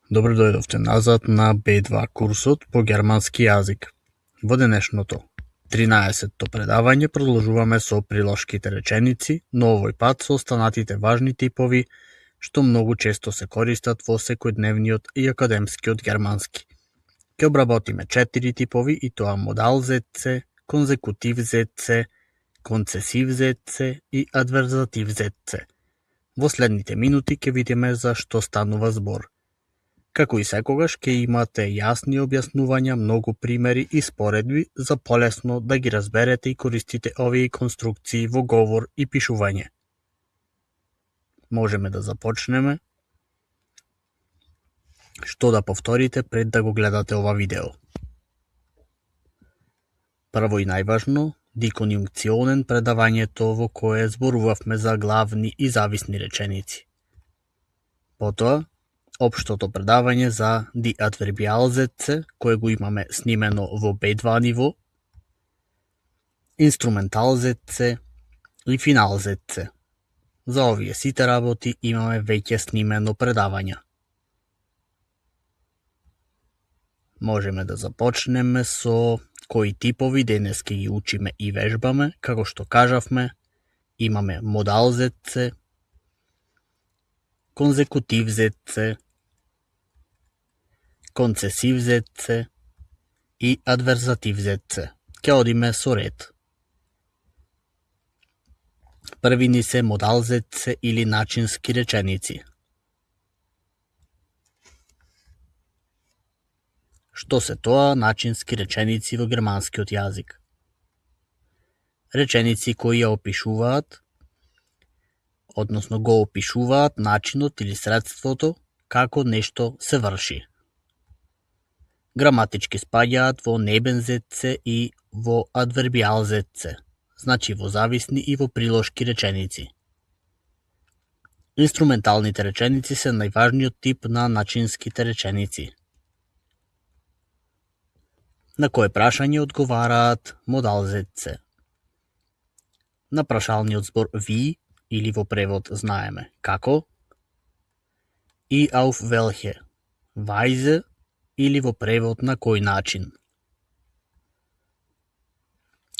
Добро дојдовте назад на B2 курсот по германски јазик. Во денешното 13-то предавање продолжуваме со прилошките реченици, но овој пат со останатите важни типови што многу често се користат во секојдневниот и академскиот германски. Ќе обработиме 4 типови и тоа модал зетце, конзекутив зетце, концесив зетце и адверзатив зетце. Во следните минути ќе видиме за што станува збор. Како и секогаш ќе имате јасни објаснувања, многу примери и споредби за полесно да ги разберете и користите овие конструкции во говор и пишување. Можеме да започнеме. Што да повторите пред да го гледате ова видео? Прво и најважно, диконјункционен предавањето во кое зборувавме за главни и зависни реченици. Потоа, општото предавање за ди адвербијал зетце, кое го имаме снимено во B2 ниво, инструментал зетце и финал зетце. За овие сите работи имаме веќе снимено предавања. Можеме да започнеме со кои типови денес ќе ги учиме и вежбаме. Како што кажавме, имаме модал зетце, конзекутив зетце, концесив зетце и адверзатив зетце. Ќе одиме со ред. Први ни се модал зетце или начински реченици. Што се тоа начински реченици во германскиот јазик? Реченици кои ја опишуваат, односно го опишуваат начинот или средството како нешто се врши. Граматички спаѓаат во небен зетце и во адвербијал зетце, значи во зависни и во прилошки реченици. Инструменталните реченици се најважниот тип на начинските реченици. На кое прашање одговараат модал зетце? На прашалниот збор wie, или во превод знаеме како, и auf welche Weise, или во превод на кој начин.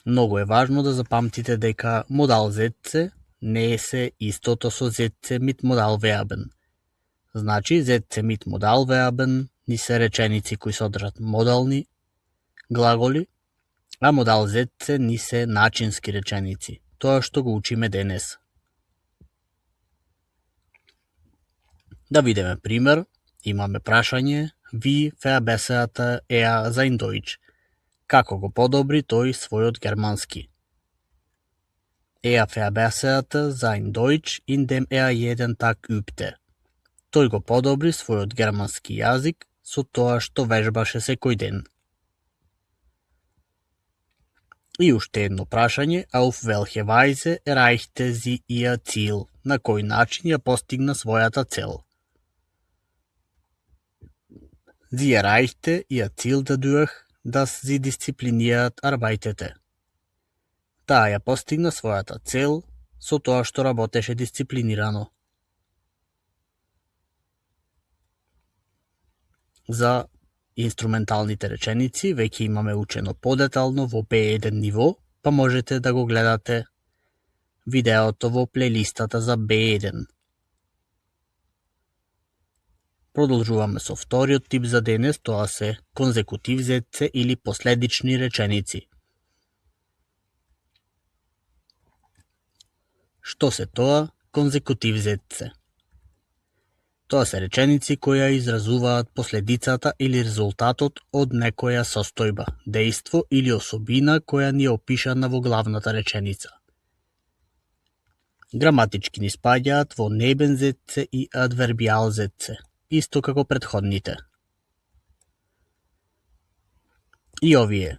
Многу е важно да запамтите дека модал зетце не е се истото со зетце мит модал вербен. Значи, зетце мит модал вербен ни се реченици кои содржат модални глаголи, а модал зетце ни се начински реченици, тоа што го учиме денес. Да видиме пример, имаме прашање wie verbessert sein Deutsch? Како го подобри тој својот германски? Verbesserte sein Deutsch, indem jeden Tag übte. Тој го подобри својот германски јазик со тоа што вежбаше секој ден. И уште едно прашање, auf welche Weise erreichte sie ihr Ziel? На кој начин ја постигна својата цел? Sie erreichte ihr Ziel dadurch, dass sie diszipliniert arbeitete. Таа ја постигна својата цел со тоа што работеше дисциплинирано. За инструменталните реченици веќе имаме учено подетално во B1 ниво, па можете да го гледате видеото во плейлистата за B1. Продолжуваме со вториот тип за денес, тоа се конзекутив зетце или последични реченици. Што се тоа конзекутив зетце? Тоа се реченици кои изразуваат последицата или резултатот од некоја состојба, дејство или особина која ни е опишана во главната реченица. Граматички ни спаѓаат во небен зетце и адвербијал зетце, исто како претходните. И овие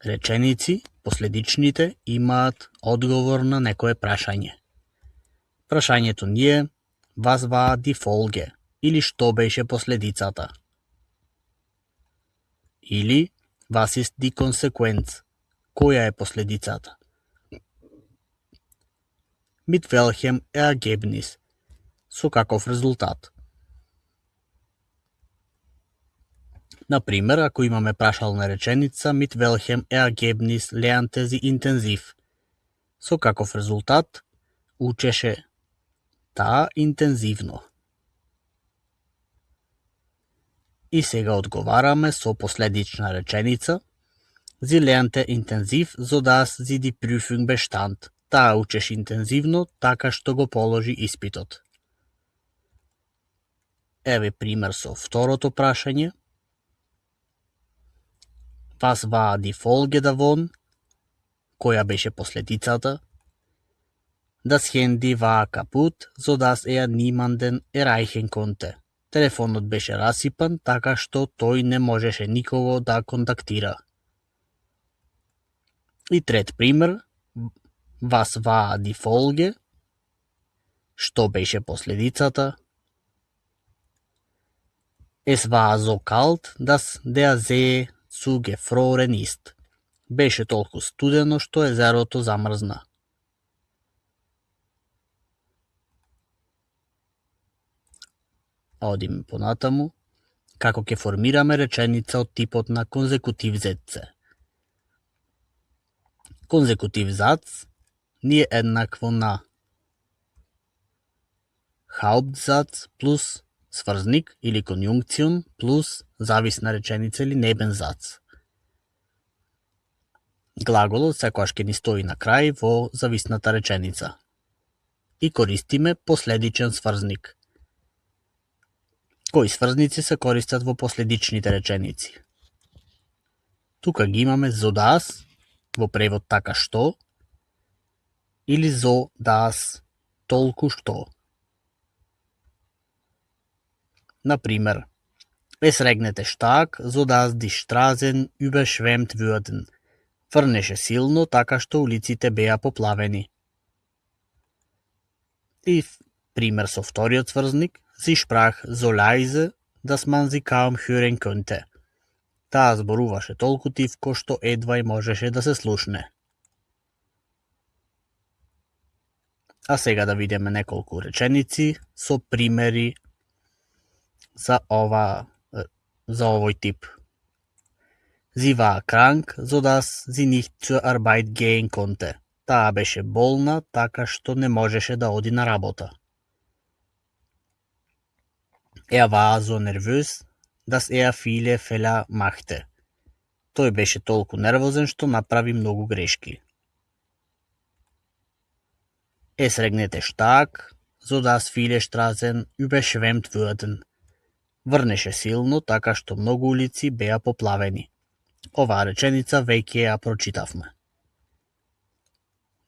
реченици, последичните, имаат одговор на некое прашање. Прашањето ни е Was war die Folge? Или што беше последицата? Или Was ist die Konsequenz? Која е последицата? Mit welchem Ergebnis? Со каков резултат? Например, ако имаме прашална реченица mit welchem Ergebnis lernte sie intensiv, со каков резултат учеше таа интензивно. И сега одговараме со последична реченица. Sie lernte intensiv, sodass sie die Prüfung bestand. Таа учеше интензивно, така што го положи испитот. Еве пример со второто прашање. Was war die Folge davon? Која беше последицата? Das Handy war kaputt, sodass niemanden erreichen konnte. Телефонот беше расипан, така што тој не можеше никого да контактира. И трет пример. Was war die Folge? Што беше последицата? Es war so kalt, dass der See zugefroren ist. Беше толку студено што езерото замрзна. Одиме понатаму. Како ќе формираме реченица од типот на конзекутив зетце. Конзекутив зац ни е еднакво на Hauptsatz плюс сврзник или конјункцион плюс зависна реченица или небензац. Глаголот секогаш ќе ни стои на крај во зависната реченица. И користиме последичен сврзник. Кои сврзници се користат во последичните реченици? Тука ги имаме sodass, во превод така што, или so das, толку што. Например, es regnete stark, sodass die Straßen überschwemmt würden. Врнеше силно, така што улиците беа поплавени. И пример со вториот сврзник. Sie sprach so leise, dass man sie kaum hören könnte. Таа зборуваше толку тивко што едва и можеше да се слушне. А сега да видиме неколку реченици со примери за овој тип. Sie war krank, sodass sie nicht zur Arbeit gehen konnte. Таа беше болна, така што не можеше да оди на работа. Er war so nervös, dass viele Fehler machte. Тој беше толку нервозен што направи многу грешки. Es regnete stark, sodass viele Straßen überschwemmt wurden. Врнеше силно, така што многу улици беа поплавени. Оваа реченица веќе ја прочитавме.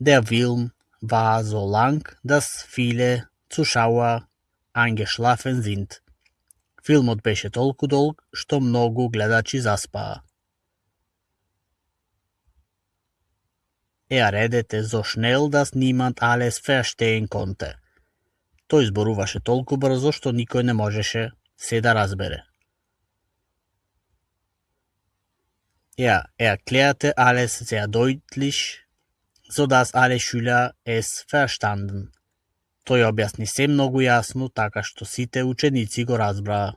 Der Film war so lang, dass viele Zuschauer eingeschlafen sind. Филмот беше толку долг, што многу гледачи заспаа. Er redete so schnell, dass niemand alles verstehen konnte. Тој зборуваше толку брзо, што никој не можеше се да разбере. Er erklärte alles sehr deutlich, sodass alle Schüler es verstanden. Тој објасни се многу јасно, така што сите ученици го разбраа.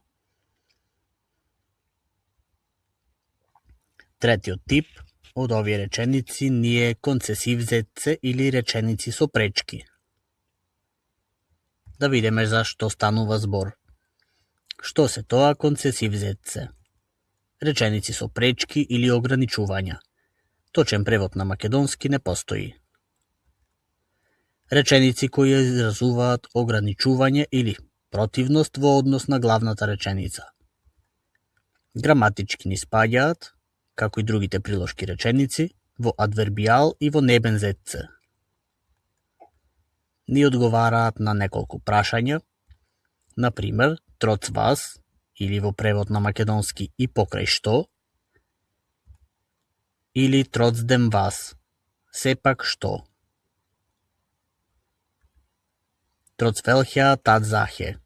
Третиот тип од овие реченици ни е концесивзетце или реченици со пречки. Да видиме за што станува збор. Што се тоа концесивзетце? Реченици со пречки или ограничувања. Точен превод на македонски не постои. Реченици кои изразуваат ограничување или противност во однос на главната реченица. Граматички ни спаѓаат, како и другите прилошки реченици, во адвербијал и во небензетце. Ни одговараат на неколку прашања, например, троц вас, или во превод на македонски и покрај што, или троц дем вас, сепак што. Троц велхја Татзахе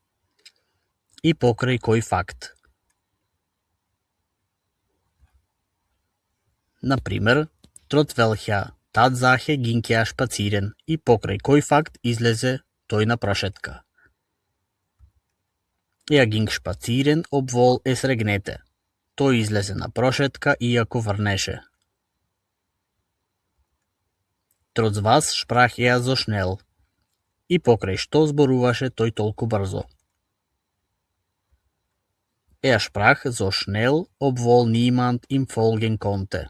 и покрај кој факт. Например, trotz welcher Tatsache ging er spazieren и покрај кој факт излезе тој на прошетка. Er ging spazieren, obwohl es regnete. Тој излезе на прошетка, иако врнеше. Троц вас шпрах еа so schnell. И покрај што зборуваше тој толку брзо. Sprach so schnell, obwohl niemand ihm folgen konnte.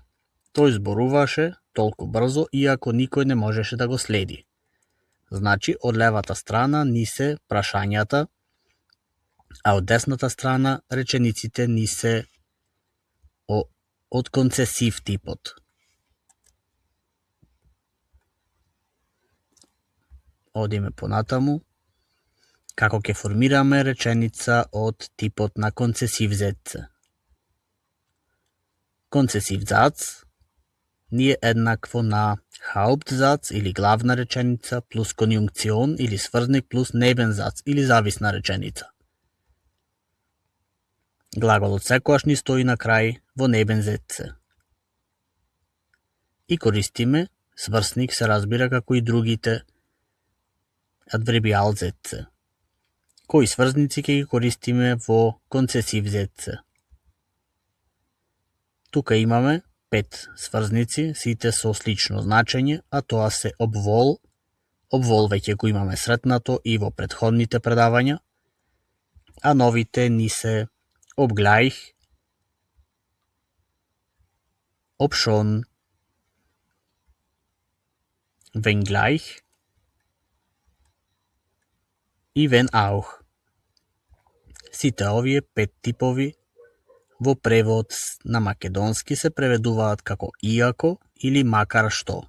Тој зборуваше толку брзо, иако никој не можеше да го следи. Значи, од левата страна ни се прашањата, а од десната страна речениците ни се од концесив типот. Одиме понатаму. Како ќе формираме реченица од типот на концесив зетце. Концесив зац ни е еднакво на Hauptsatz или главна реченица плюс конјункцион или сврзник плюс Nebensatz или зависна реченица. Глаголот секогаш ни стои на крај во Nebensätze. И користиме сврзник, се разбира, како и другите адвербиалзетце. Кои сврзници ќе ги користиме во концесив зетце? Тука имаме 5 сврзници, сите со слично значење, а тоа се obwohl. Obwohl веќе го имаме сретнато и во претходните предавања, а новите ни се obgleich, obschon, wenngleich и wenn auch. Сите овие 5 типови во превод на македонски се преведуваат како иако или макар што.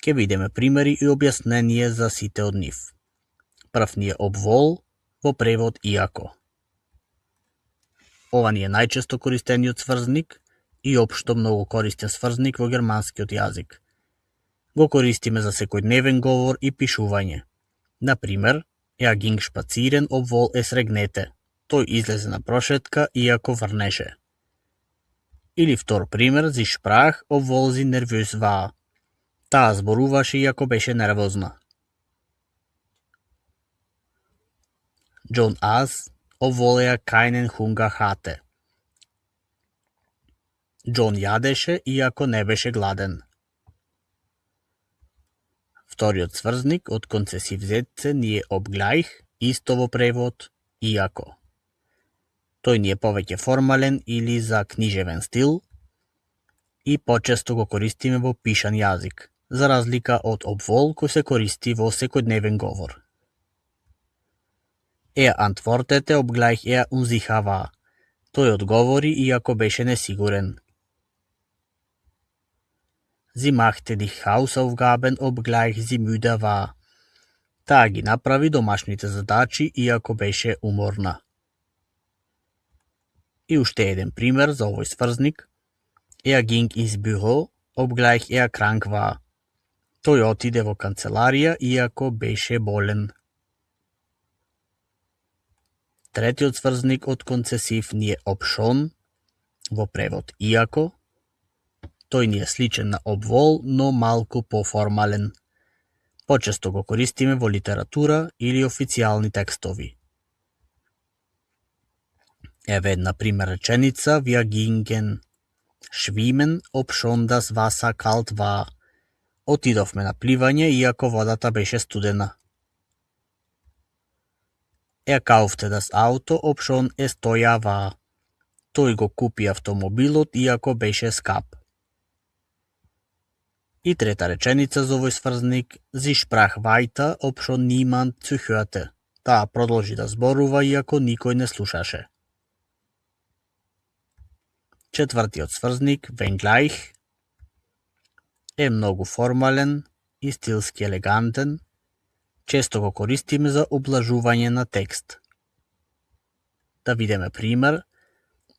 Ке видиме примери и објаснение за сите од нив. Прв ни е obwohl во превод иако. Ова ни е најчесто користениот сврзник и општо многу користен сврзник во германскиот јазик. Го користиме за секојдневен говор и пишување. Например, ging spazieren obwohl es regnete. Тој излезе на прошетка, иако врнеше. Или втор пример, sie sprach obwohl sie nervös war. Таа зборуваше, иако беше нервозна. John aß, obwohl er keinen Hunger hatte. John јадеше, иако не беше гладен. Вториот сврзник од концесив зетце ни е obgleich, исто во превод иако. Тој ни е повеќе формален или за книжевен стил и почесто го користиме во пишан јазик, за разлика од obwohl кој се користи во секојдневен говор. Antwortete obgleich unsicher war. Тој одговори иако беше несигурен. Sie machte die Hausaufgaben obgleich sie müde war. Таа ги направи домашните задачи иако беше уморна. И уште еден пример за овој сврзник. Ging ins Büro obgleich krank war. Тој отиде во канцеларија иако беше болен. Третиот сврзник од концесив ни е obschon, во превод иако. Тој ни е сличен на obwohl, но малку поформален. Почесто го користиме во литература или официјални текстови. Еве една пример реченица, wir gingen schwimmen, obschon das Wasser kalt war. Отидовме на пливање, иако водата беше студена. Kaufte das Auto, obschon es teuer war. Тој го купи автомобилот, иако беше скап. И трета реченица за овој сврзник, sie sprach weiter, obschon niemand zuhörte. Таа продолжи да зборува, иако никој не слушаше. Четвртиот сврзник, wenngleich, е многу формален и стилски елегантен. Често го користиме за ублажување на текст. Да видиме пример.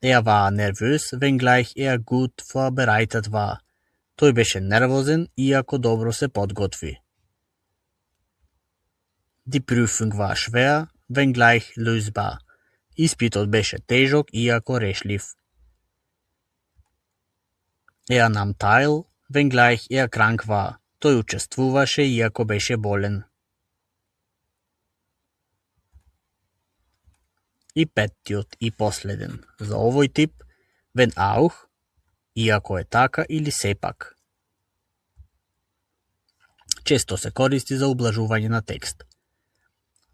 War nervös, wenngleich gut vorbereitet war. Тој беше нервозен, иако добро се подготви. Die Prüfung war schwer, wenngleich lösbar. Испитот беше тежок, иако решлив. Nahm teil, wenngleich krank war. Тој учествуваше, иако беше болен. И петтиот и последен за овој тип, wenn auch, иако е така или сепак. Често се користи за ублажување на текст.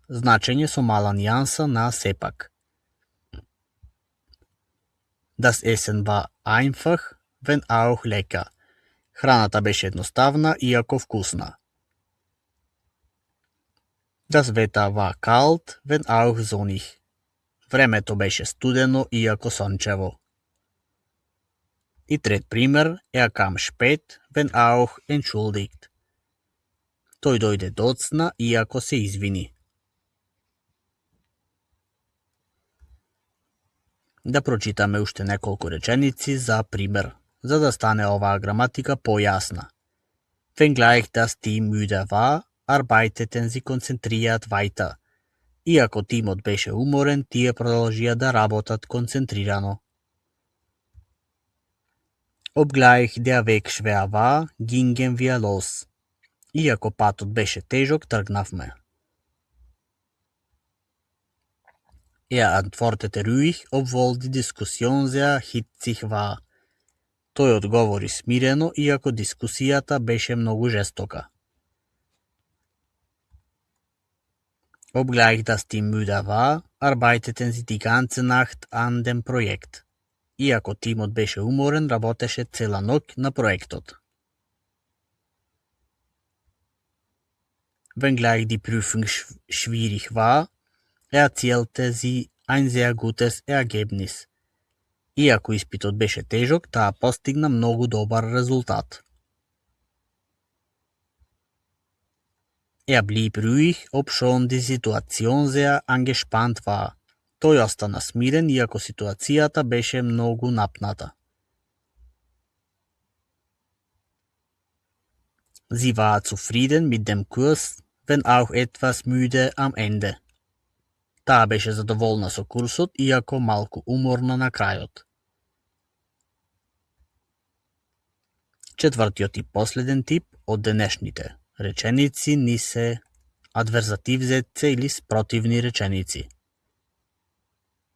Значење со мала нијанса на сепак. Das Essen war einfach, wenn auch lecker. Храната беше едноставна, иако вкусна. Das Wetter war kalt, wenn auch sonnig. Времето беше студено, иако сончево. И трет пример, kam spät, wenn auch entschuldigt. Тој дојде доцна, иако се извини. Да прочитаме уште неколку реченици за пример, за да стане оваа граматика појасна. Wenngleich das Team müde war, arbeiteten sie konzentriert weiter. Иако тимот беше уморен, тие продолжија да работат концентрирано. Obgleich der Weg schwer war, gingen wir los. Иако патот беше тежок, тргнавме. Antwortete ruhig, obwohl die Diskussion sehr hitzig war. Тој одговори смирено, иако дискусијата беше многу жестока. Obgleich das Team müde war, arbeiteten sie die ganze Nacht an dem Projekt. Иако тимот беше уморен, работеше цела ноќ на проектот. Wenngleich die Prüfung schwierig war, erzielte sie ein sehr gutes Ergebnis. Иако испитот беше тежок, таа постигна многу добар резултат. Blieb ruhig, obschon die Situation sehr angespannt war. Тој остана смирен, иако ситуацијата беше многу напната. Sie war zufrieden mit dem Kurs, wenn auch etwas müde am Ende. Таа беше задоволна со курсот, иако малку уморна на крајот. Четвртиот и последен тип од денешните реченици ни се адверзативзетце или спротивни реченици.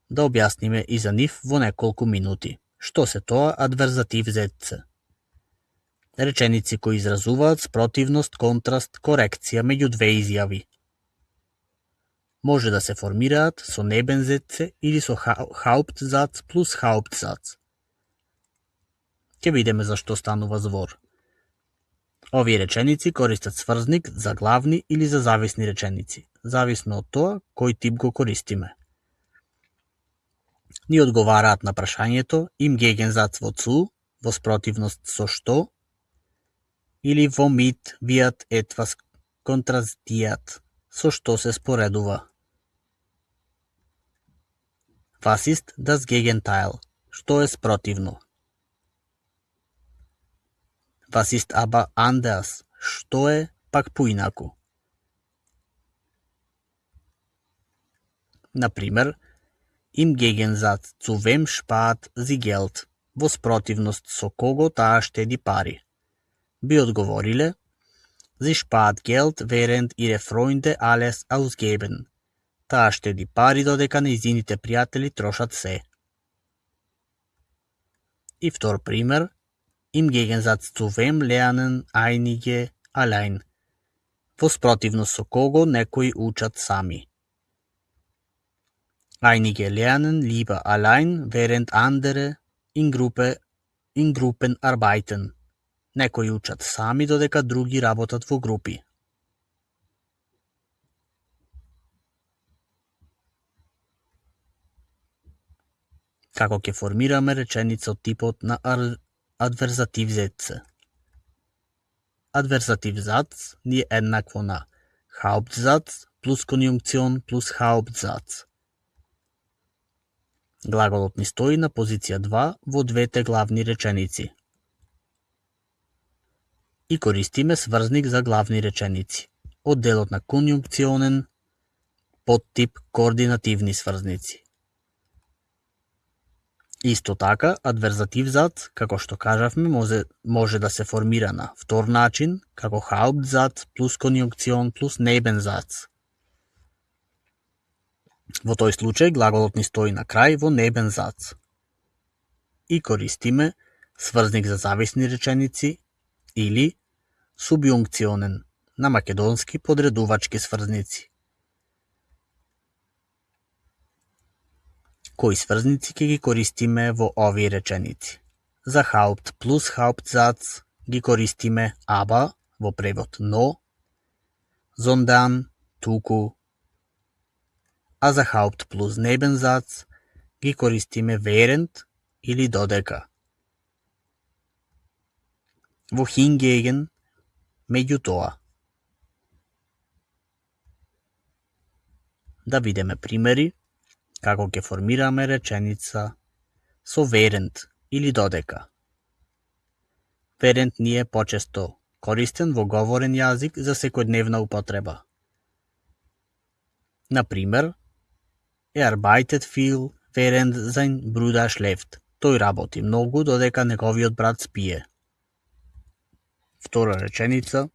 Да објасниме и за нив во неколку минути. Што се тоа адверзативзетце? Реченици кои изразуваат спротивност, контраст, корекција меѓу две изјави. Може да се формираат со небензетце или со Hauptsatz плюс Hauptsatz. Ќе видиме за што станува збор. Овие реченици користат сврзник за главни или за зависни реченици, зависно од тоа кој тип го користиме. Ни одговараат на прашањето im Gegensatz wozu, во спротивност со што, или womit wird etwas kontrastiert, со што се споредува. Was ist das Gegenteil? Што е спротивно? Was ist aber anders? Што е пак поинаку? Например, im Gegensatz zu wem spart sie Geld? Во спротивност со кого таа штеди пари? Би одговориле, sie spart Geld, während ihre Freunde alles ausgeben. Таа штеди пари додека нејзините пријатели трошат се. И втор пример, im Gegensatz zu wem lernen einige allein? Во спротивност со кого некои учат сами. Einige lernen lieber allein, während andere in Gruppen arbeiten. Некои учат сами додека други работат во групи. Како ќе формираме реченица од типот на адверзативзетце? Адверзативзац ни е еднакво на Hauptsatz плюс конјункцион плюс Hauptsatz. Глаголот ни стои на позиција 2 во двете главни реченици. И користиме сврзник за главни реченици, од делот на конјункционен подтип координативни сврзници. Исто така, адверзативзац, како што кажавме, може да се формира на втор начин, како Hauptsatz плюс конјункцион плюс Nebensatz. Во тој случај глаголот ни стои на крај во небен зац. И користиме сврзник за зависни реченици или субјункционен, на македонски подредувачки сврзници. Кои сврзници ќе ги користиме во овие реченици? За Haupt плюс Hauptsatz ги користиме aber во превод но, sondern туку, а за Haupt плюс Nebensatz ги користиме während или додека. Во hingegen меѓутоа. Да видиме примери како ќе формираме реченица со während или додека. Während ни е почесто користен во говорен јазик за секојдневна употреба. Например, arbeitet viel während sein Bruder schläft. Тој работи многу додека неговиот брат спие. Втора реченица.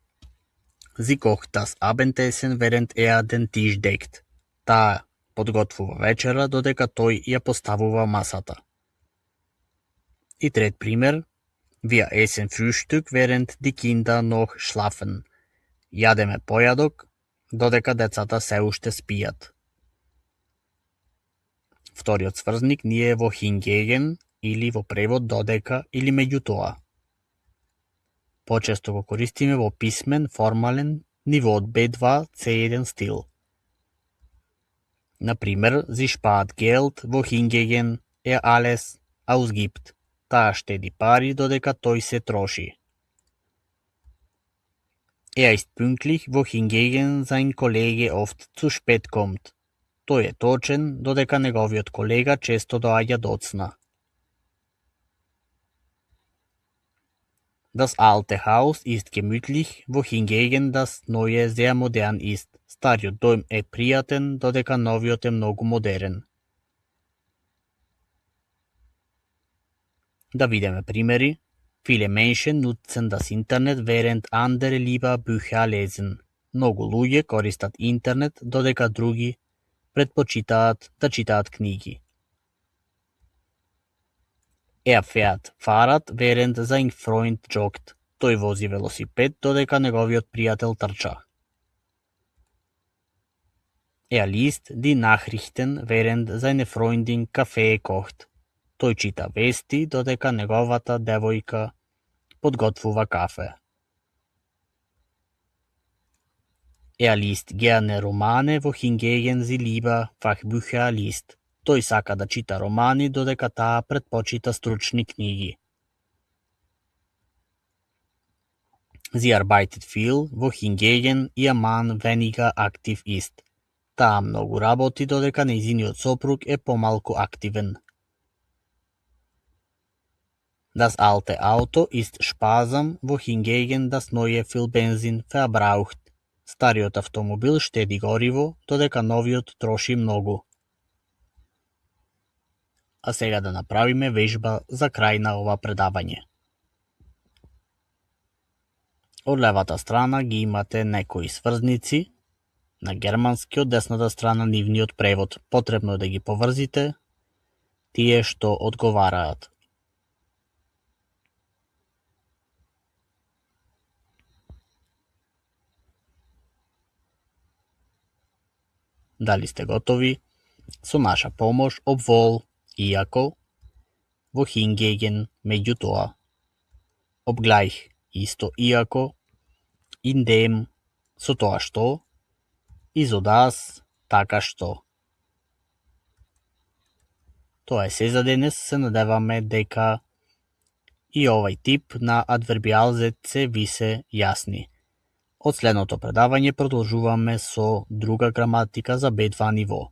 Sie kocht das Abendessen während den Tisch deckt. Таа подготвува вечера додека тој ја поставува масата. И трет пример. Wir essen Frühstück während die Kinder noch schlafen. Јадеме појадок додека децата се уште спијат. Вториот сврзник ни е во hingegen или во превод додека или меѓутоа. Почесто го користиме во писмен, формален ниво од B2, C1 стил. Например, sie spart Geld, wo hingegen alles ausgibt. Таа штеди пари додека тој се троши. Ist pünktlich, wo hingegen sein Kollege oft zu spät kommt. Тој е точен додека неговиот колега често доаѓа доцна. Das alte Haus ist gemütlich, wo hingegen das neue sehr modern ist. Стариот дом е пријатен, додека новиот е многу модерен. Да видиме примери. Viele Menschen nutzen das Internet, während andere lieber Bücher lesen. Многу луѓе користат интернет, додека други предпочитаат да читаат книги. Fährt Fahrrad, während sein Freund joggt. Тој вози велосипед, додека неговиот пријател трча. Liest die Nachrichten, während seine Freundin Kaffee kocht. Тој чита вести, додека неговата девојка подготвува кафе. Liest gerne Romane, wo hingegen sie lieber Fachbücher liest. Тој сака да чита романи, додека таа предпочита стручни книги. Sie arbeitet viel, wo hingegen ihr Mann weniger aktiv ist. Таа многу работи, додека нејзиниот сопруг е помалку активен. Das alte Auto ist sparsam, wo hingegen das neue viel Benzin verbraucht. Стариот автомобил штеди гориво, додека новиот троши многу. А сега да направиме вежба за крај на ова предавање. Од левата страна ги имате некои сврзници, на германски од десната страна нивниот превод. Потребно е да ги поврзите тие што одговараат. Дали сте готови? Со наша помош, obwohl, иако, во hingegen, меѓутоа, obgleich, исто иако, indem, со тоа што, и so das, така што. Тоа е се за денес, се надеваме дека и овај тип на адвербијал се ви се јасни. Од следното предавање продолжуваме со друга граматика за B2 ниво.